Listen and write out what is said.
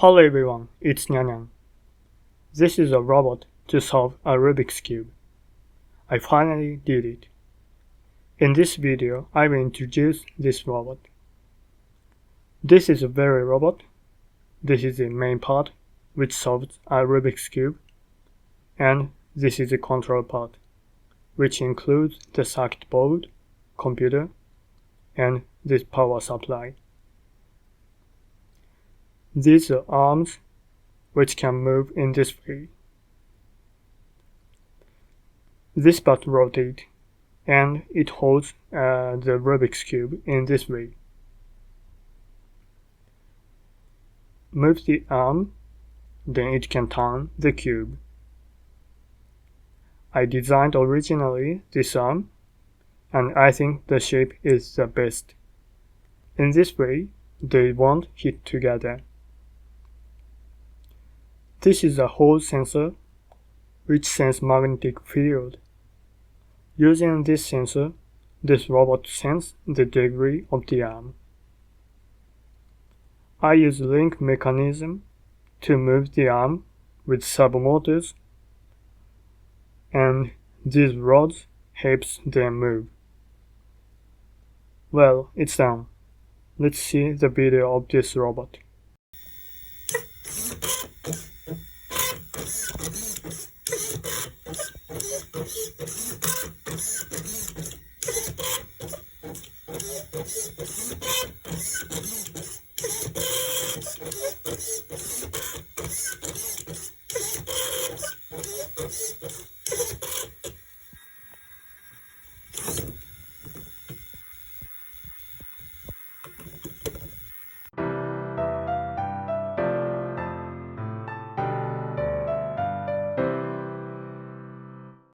Hello everyone, it's Nyanyan. This is a robot to solve a Rubik's Cube. I finally did it. In this video, I will introduce this robot. This is a very robot. This is the main part, which solves a Rubik's Cube. And this is the control part, which includes the circuit board, computer, and this power supply. These are arms which can move in this way. This part rotates and it holds the Rubik's Cube in this way. Move the arm, then it can turn the cube. I designed originally this arm, and I think the shape is the best. In this way, they won't hit together. This is a Hall sensor, which senses magnetic field. Using this sensor, this robot senses the degree of the arm. I use link mechanism to move the arm with servo-motors, and these rods helps them move. Well, it's done. Let's see the video of this robot.